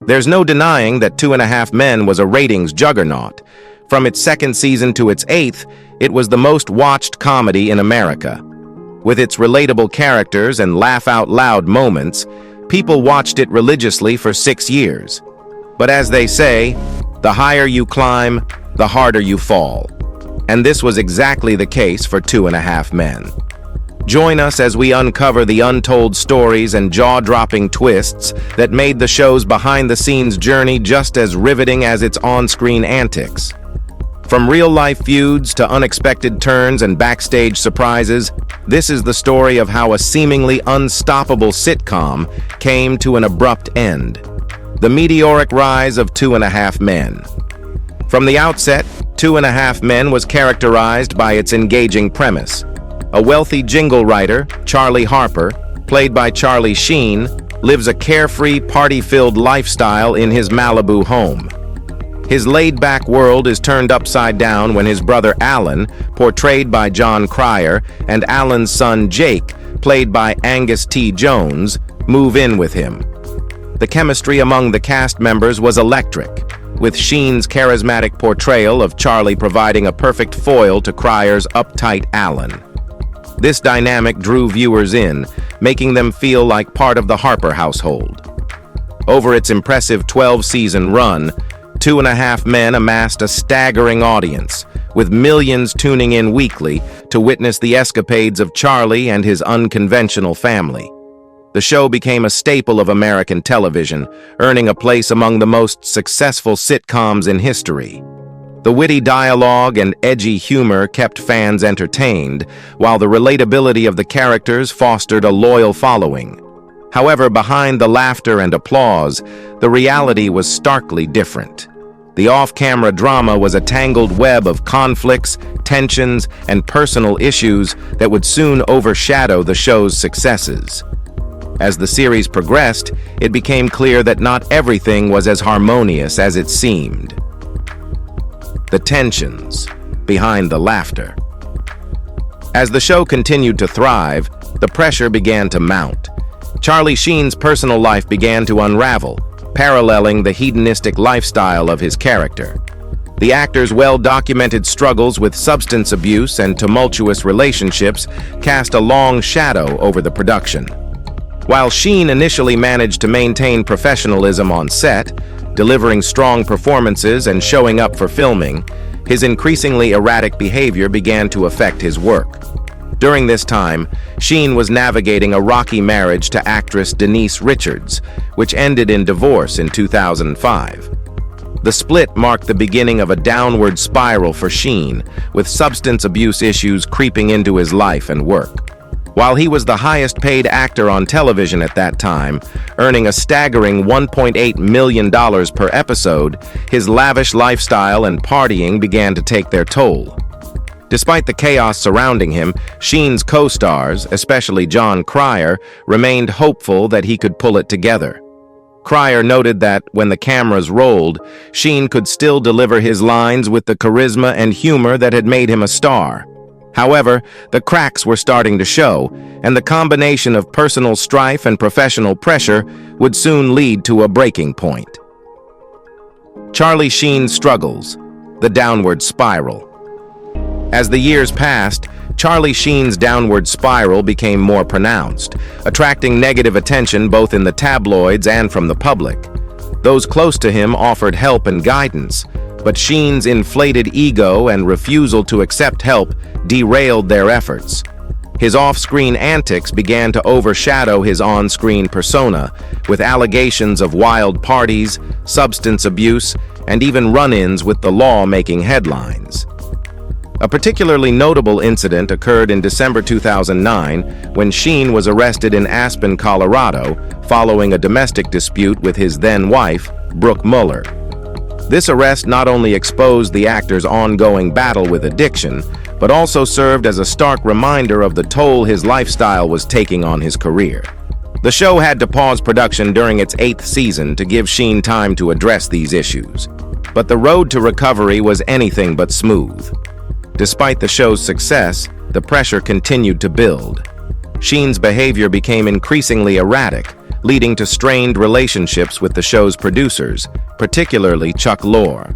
There's no denying that 2.5 Men was a ratings juggernaut. From its second season to its eighth, it was the most watched comedy in America. With its relatable characters and laugh-out-loud moments, people watched it religiously for 6 years. But as they say, the higher you climb, the harder you fall. And this was exactly the case for 2.5 Men. Join us as we uncover the untold stories and jaw-dropping twists that made the show's behind-the-scenes journey just as riveting as its on-screen antics. From real-life feuds to unexpected turns and backstage surprises, this is the story of how a seemingly unstoppable sitcom came to an abrupt end. The meteoric rise of 2.5 Men. From the outset, 2.5 Men was characterized by its engaging premise. A wealthy jingle writer, Charlie Harper, played by Sheen, lives a carefree, party-filled lifestyle in his Malibu home. His laid-back world is turned upside down when his brother Alan, portrayed by Jon Cryer, and Alan's son Jake, played by Angus T. Jones, move in with him. The chemistry among the cast members was electric, with Sheen's charismatic portrayal of Charlie providing a perfect foil to Cryer's uptight Alan. This dynamic drew viewers in, making them feel like part of the Harper household. Over its impressive 12-season run, 2.5 Men amassed a staggering audience, with millions tuning in weekly to witness the escapades of Charlie and his unconventional family. The show became a staple of American television, earning a place among the most successful sitcoms in history. The witty dialogue and edgy humor kept fans entertained, while the relatability of the characters fostered a loyal following. However, behind the laughter and applause, the reality was starkly different. The off-camera drama was a tangled web of conflicts, tensions, and personal issues that would soon overshadow the show's successes. As the series progressed, it became clear that not everything was as harmonious as it seemed. The tensions behind the laughter. As the show continued to thrive, the pressure began to mount. Sheen's personal life began to unravel, paralleling the hedonistic lifestyle of his character. The actor's well-documented struggles with substance abuse and tumultuous relationships cast a long shadow over the production. While Sheen initially managed to maintain professionalism on set, delivering strong performances and showing up for filming, his increasingly erratic behavior began to affect his work. During this time, Sheen was navigating a rocky marriage to actress Denise Richards, which ended in divorce in 2005. The split marked the beginning of a downward spiral for Sheen, with substance abuse issues creeping into his life and work. While he was the highest-paid actor on television at that time, earning a staggering $1.8 million per episode, his lavish lifestyle and partying began to take their toll. Despite the chaos surrounding him, Sheen's co-stars, especially Jon Cryer, remained hopeful that he could pull it together. Cryer noted that, when the cameras rolled, Sheen could still deliver his lines with the charisma and humor that had made him a star. However, the cracks were starting to show, and the combination of personal strife and professional pressure would soon lead to a breaking point. Sheen's struggles, the downward spiral. As the years passed, Sheen's downward spiral became more pronounced, attracting negative attention both in the tabloids and from the public. Those close to him offered help and guidance, but Sheen's inflated ego and refusal to accept help derailed their efforts. His off-screen antics began to overshadow his on-screen persona, with allegations of wild parties, substance abuse, and even run-ins with the law making headlines. A particularly notable incident occurred in December 2009 when Sheen was arrested in Aspen, Colorado, following a domestic dispute with his then-wife, Brooke Muller. This arrest not only exposed the actor's ongoing battle with addiction, but also served as a stark reminder of the toll his lifestyle was taking on his career. The show had to pause production during its 8th season to give Sheen time to address these issues. But the road to recovery was anything but smooth. Despite the show's success, the pressure continued to build. Sheen's behavior became increasingly erratic, leading to strained relationships with the show's producers, particularly Chuck Lorre.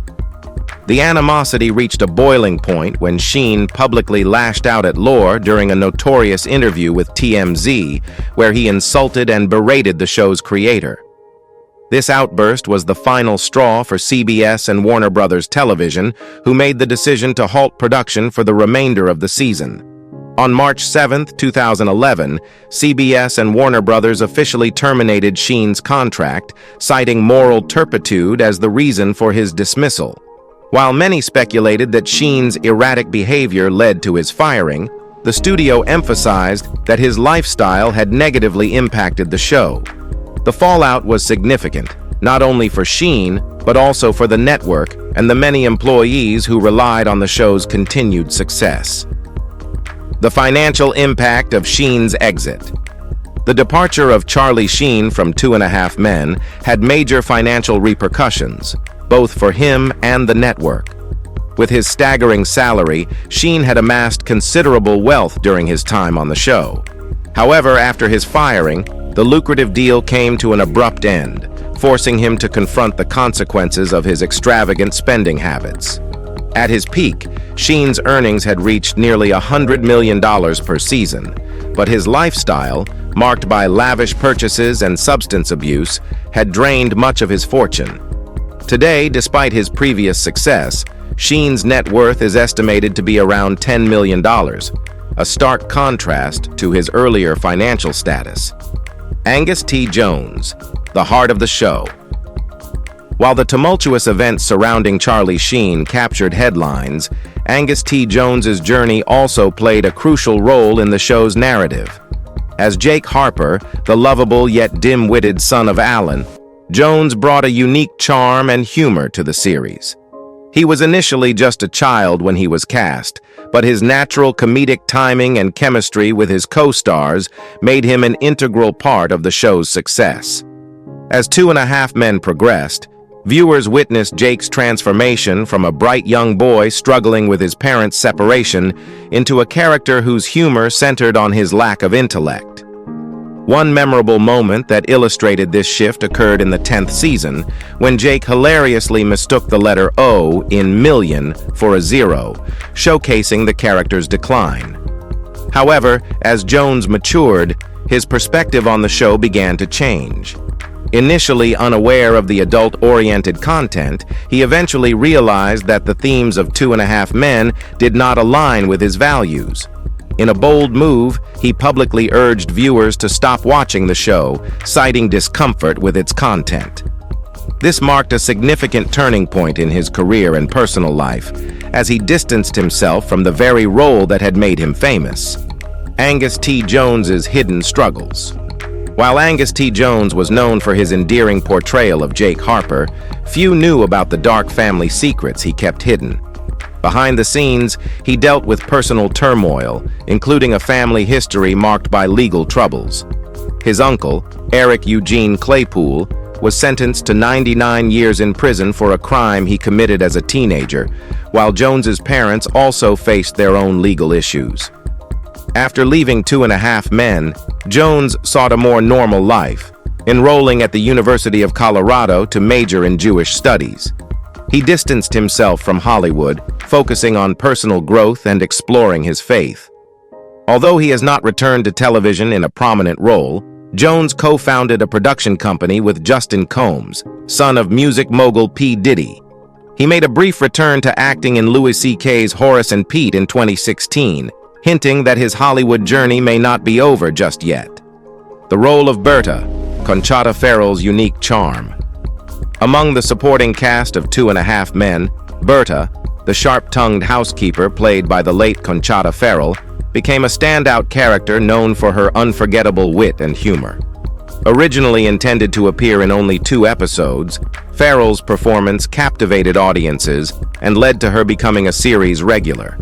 The animosity reached a boiling point when Sheen publicly lashed out at Lorre during a notorious interview with TMZ, where he insulted and berated the show's creator. This outburst was the final straw for CBS and Warner Bros. Television, who made the decision to halt production for the remainder of the season. On March 7, 2011, CBS and Warner Bros. Officially terminated Sheen's contract, citing moral turpitude as the reason for his dismissal. While many speculated that Sheen's erratic behavior led to his firing, the studio emphasized that his lifestyle had negatively impacted the show. The fallout was significant, not only for Sheen, but also for the network and the many employees who relied on the show's continued success. The financial impact of Sheen's exit. The departure of Charlie Sheen from 2.5 Men had major financial repercussions, both for him and the network. With his staggering salary, Sheen had amassed considerable wealth during his time on the show. However, after his firing, the lucrative deal came to an abrupt end, forcing him to confront the consequences of his extravagant spending habits. At his peak, Sheen's earnings had reached nearly $100 million per season, but his lifestyle, marked by lavish purchases and substance abuse, had drained much of his fortune. Today, despite his previous success, Sheen's net worth is estimated to be around $10 million, a stark contrast to his earlier financial status. Angus T. Jones, the heart of the show. While the tumultuous events surrounding Charlie Sheen captured headlines, Angus T. Jones's journey also played a crucial role in the show's narrative. As Jake Harper, the lovable yet dim-witted son of Alan, Jones brought a unique charm and humor to the series. He was initially just a child when he was cast, but his natural comedic timing and chemistry with his co-stars made him an integral part of the show's success. As 2.5 Men progressed, viewers witnessed Jake's transformation from a bright young boy struggling with his parents' separation into a character whose humor centered on his lack of intellect. One memorable moment that illustrated this shift occurred in the 10th season, when Jake hilariously mistook the letter O in million for a zero, showcasing the character's decline. However, as Jones matured, his perspective on the show began to change. Initially unaware of the adult-oriented content, he eventually realized that the themes of 2.5 Men did not align with his values. In a bold move, he publicly urged viewers to stop watching the show, citing discomfort with its content. This marked a significant turning point in his career and personal life, as he distanced himself from the very role that had made him famous. Angus T. Jones's hidden struggles. While Angus T. Jones was known for his endearing portrayal of Jake Harper, few knew about the dark family secrets he kept hidden. Behind the scenes, he dealt with personal turmoil, including a family history marked by legal troubles. His uncle, Eric Eugene Claypool, was sentenced to 99 years in prison for a crime he committed as a teenager, while Jones's parents also faced their own legal issues. After leaving 2.5 Men, Jones sought a more normal life, enrolling at the University of Colorado to major in Jewish studies. He distanced himself from Hollywood, focusing on personal growth and exploring his faith. Although he has not returned to television in a prominent role, Jones co-founded a production company with Justin Combs, son of music mogul P. Diddy. He made a brief return to acting in Louis C.K.'s Horace and Pete in 2016, hinting that his Hollywood journey may not be over just yet. The Role of Berta, Conchata Ferrell's unique charm. Among the supporting cast of 2.5 Men, Berta, the sharp-tongued housekeeper played by the late Conchata Ferrell, became a standout character known for her unforgettable wit and humor. Originally intended to appear in only 2 episodes, Ferrell's performance captivated audiences and led to her becoming a series regular.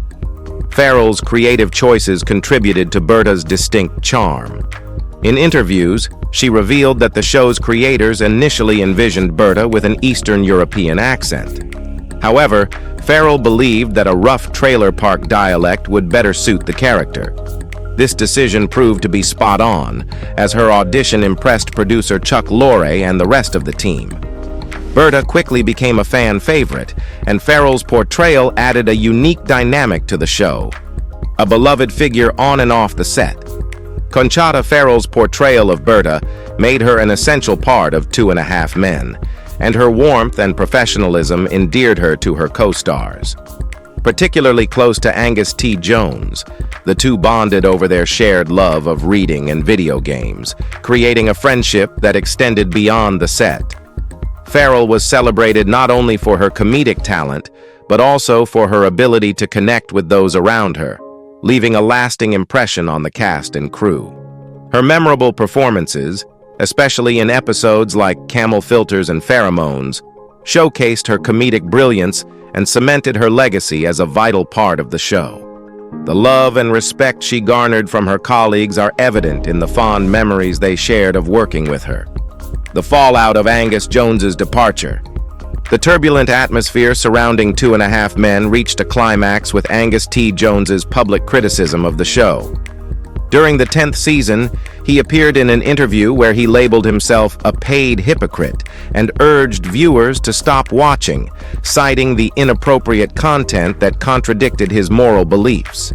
Ferrell's creative choices contributed to Berta's distinct charm. In interviews, she revealed that the show's creators initially envisioned Berta with an Eastern European accent. However, Ferrell believed that a rough trailer park dialect would better suit the character. This decision proved to be spot on, as her audition impressed producer Chuck Lorre and the rest of the team. Berta quickly became a fan favorite, and Farrell's portrayal added a unique dynamic to the show, a beloved figure on and off the set. Conchata Farrell's portrayal of Berta made her an essential part of 2.5 Men, and her warmth and professionalism endeared her to her co-stars. Particularly close to Angus T. Jones, the two bonded over their shared love of reading and video games, creating a friendship that extended beyond the set. Farrell was celebrated not only for her comedic talent, but also for her ability to connect with those around her, leaving a lasting impression on the cast and crew. Her memorable performances, especially in episodes like Camel Filters and Pheromones, showcased her comedic brilliance and cemented her legacy as a vital part of the show. The love and respect she garnered from her colleagues are evident in the fond memories they shared of working with her. The fallout of Angus Jones's departure. The turbulent atmosphere surrounding 2.5 Men reached a climax with Angus T. Jones's public criticism of the show. During the 10th season, he appeared in an interview where he labeled himself a paid hypocrite and urged viewers to stop watching, citing the inappropriate content that contradicted his moral beliefs.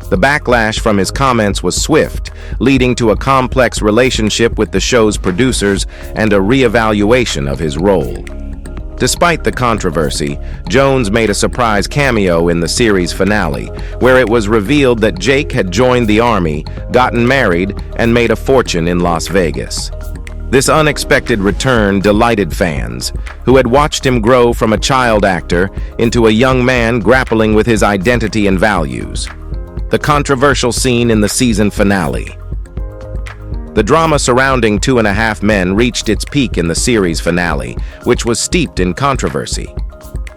The backlash from his comments was swift, leading to a complex relationship with the show's producers and a reevaluation of his role. Despite the controversy, Jones made a surprise cameo in the series finale, where it was revealed that Jake had joined the army, gotten married, and made a fortune in Las Vegas. This unexpected return delighted fans, who had watched him grow from a child actor into a young man grappling with his identity and values. The controversial scene in the season finale. The drama surrounding 2.5 Men reached its peak in the series finale, which was steeped in controversy.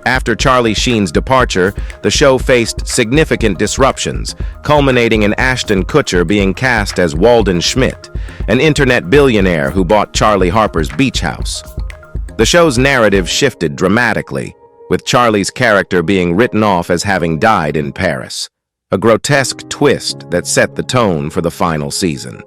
After Charlie Sheen's departure, the show faced significant disruptions, culminating in Ashton Kutcher being cast as Walden Schmidt, an internet billionaire who bought Charlie Harper's beach house. The show's narrative shifted dramatically, with Charlie's character being written off as having died in Paris, a grotesque twist that set the tone for the final season.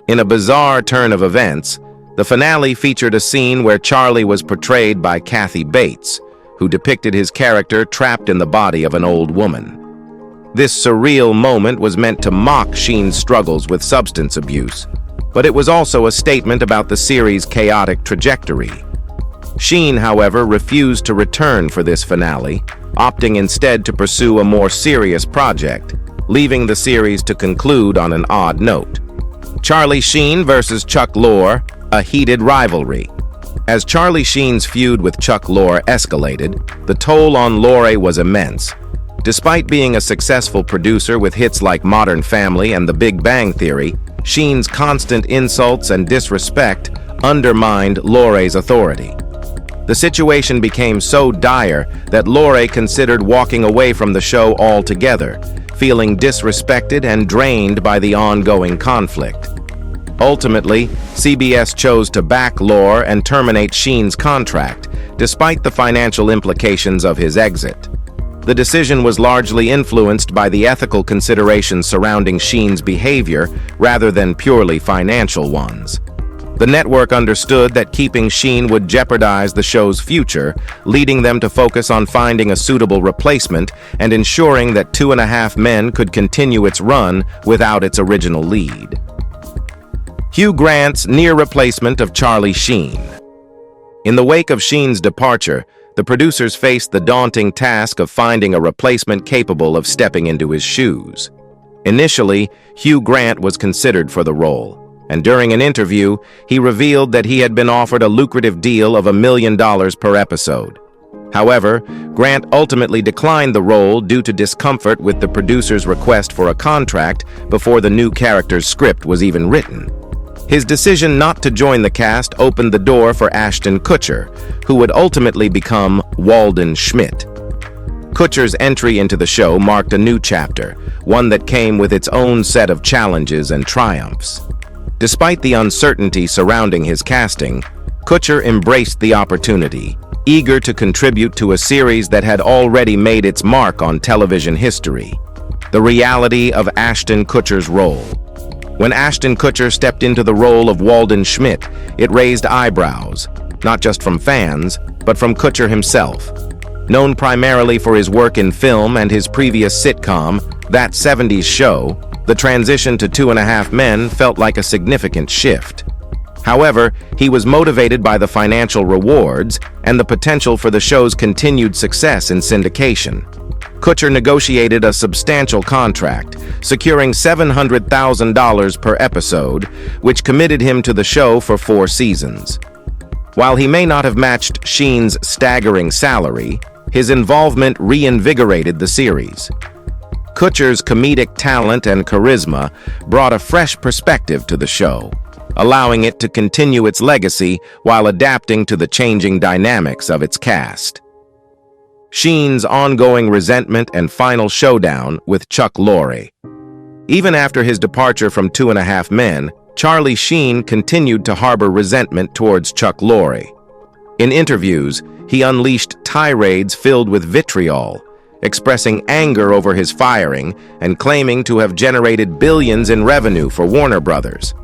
In a bizarre turn of events, the finale featured a scene where Charlie was portrayed by Kathy Bates, who depicted his character trapped in the body of an old woman. This surreal moment was meant to mock Sheen's struggles with substance abuse, but it was also a statement about the series' chaotic trajectory. Sheen, however, refused to return for this finale, opting instead to pursue a more serious project, leaving the series to conclude on an odd note. Charlie Sheen versus Chuck Lorre, a heated rivalry. As Charlie Sheen's feud with Chuck Lorre escalated, the toll on Lorre was immense. Despite being a successful producer with hits like Modern Family and The Big Bang Theory, Sheen's constant insults and disrespect undermined Lorre's authority. The situation became so dire that Lorre considered walking away from the show altogether, feeling disrespected and drained by the ongoing conflict. Ultimately, CBS chose to back Lorre and terminate Sheen's contract, despite the financial implications of his exit. The decision was largely influenced by the ethical considerations surrounding Sheen's behavior rather than purely financial ones. The network understood that keeping Sheen would jeopardize the show's future, leading them to focus on finding a suitable replacement and ensuring that 2.5 Men could continue its run without its original lead. Hugh Grant's near replacement of Charlie Sheen. In the wake of Sheen's departure, the producers faced the daunting task of finding a replacement capable of stepping into his shoes. Initially, Hugh Grant was considered for the role, and during an interview, he revealed that he had been offered a lucrative deal of $1 million per episode. However, Grant ultimately declined the role due to discomfort with the producer's request for a contract before the new character's script was even written. His decision not to join the cast opened the door for Ashton Kutcher, who would ultimately become Walden Schmidt. Kutcher's entry into the show marked a new chapter, one that came with its own set of challenges and triumphs. Despite the uncertainty surrounding his casting, Kutcher embraced the opportunity, eager to contribute to a series that had already made its mark on television history. the reality of Ashton Kutcher's role. When Ashton Kutcher stepped into the role of Walden Schmidt, it raised eyebrows, not just from fans, but from Kutcher himself. Known primarily for his work in film and his previous sitcom, That 70s Show, the transition to 2.5 Men felt like a significant shift. However, he was motivated by the financial rewards and the potential for the show's continued success in syndication. Kutcher negotiated a substantial contract, securing $700,000 per episode, which committed him to the show for 4 seasons. While he may not have matched Sheen's staggering salary, his involvement reinvigorated the series. Kutcher's comedic talent and charisma brought a fresh perspective to the show, allowing it to continue its legacy while adapting to the changing dynamics of its cast. Sheen's ongoing resentment and final showdown with Chuck Lorre. Even after his departure from 2.5 Men, Charlie Sheen continued to harbor resentment towards Chuck Lorre. In interviews, he unleashed tirades filled with vitriol, expressing anger over his firing and claiming to have generated billions in revenue for Warner Brothers.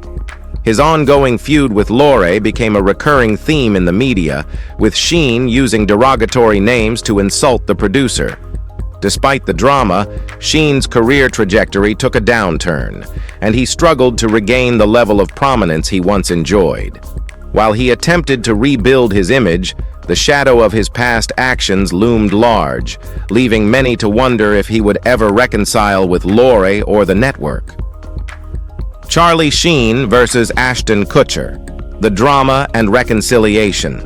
His ongoing feud with Lorre became a recurring theme in the media, with Sheen using derogatory names to insult the producer. Despite the drama, Sheen's career trajectory took a downturn, and he struggled to regain the level of prominence he once enjoyed. While he attempted to rebuild his image, the shadow of his past actions loomed large, leaving many to wonder if he would ever reconcile with Lorre or the network. Charlie Sheen versus Ashton Kutcher, the drama and reconciliation.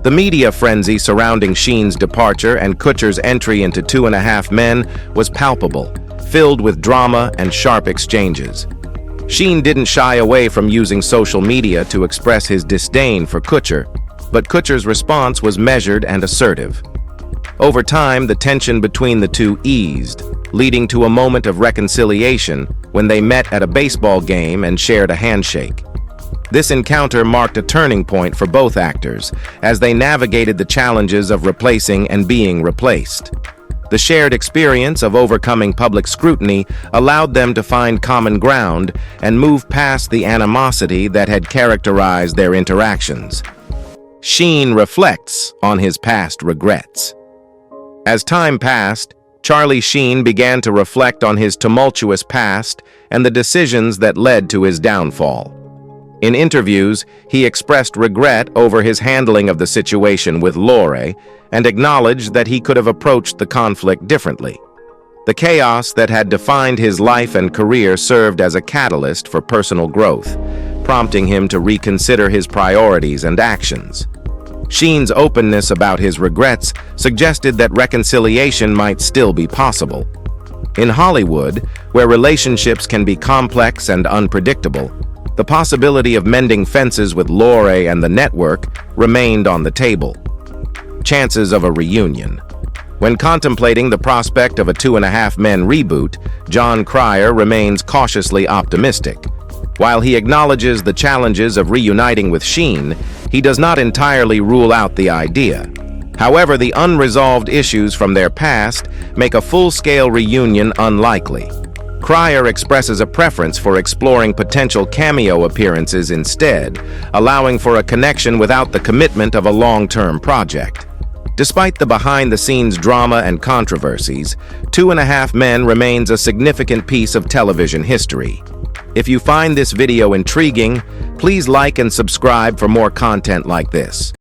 The media frenzy surrounding Sheen's departure and Kutcher's entry into 2.5 Men was palpable, filled with drama and sharp exchanges. Sheen didn't shy away from using social media to express his disdain for Kutcher, but Kutcher's response was measured and assertive. Over time, the tension between the two eased, leading to a moment of reconciliation when they met at a baseball game and shared a handshake. This encounter marked a turning point for both actors as they navigated the challenges of replacing and being replaced. The shared experience of overcoming public scrutiny allowed them to find common ground and move past the animosity that had characterized their interactions. Sheen reflects on his past regrets. As time passed, Charlie Sheen began to reflect on his tumultuous past and the decisions that led to his downfall. In interviews, he expressed regret over his handling of the situation with Lorre and acknowledged that he could have approached the conflict differently. The chaos that had defined his life and career served as a catalyst for personal growth, prompting him to reconsider his priorities and actions. Sheen's openness about his regrets suggested that reconciliation might still be possible. In Hollywood, where relationships can be complex and unpredictable, the possibility of mending fences with Lorre and the network remained on the table. Chances of a reunion. When contemplating the prospect of a 2.5 Men reboot, Jon Cryer remains cautiously optimistic. While he acknowledges the challenges of reuniting with Sheen, he does not entirely rule out the idea. However, the unresolved issues from their past make a full-scale reunion unlikely. Cryer expresses a preference for exploring potential cameo appearances instead, allowing for a connection without the commitment of a long-term project. Despite the behind-the-scenes drama and controversies, 2.5 Men remains a significant piece of television history. If you find this video intriguing, please like and subscribe for more content like this.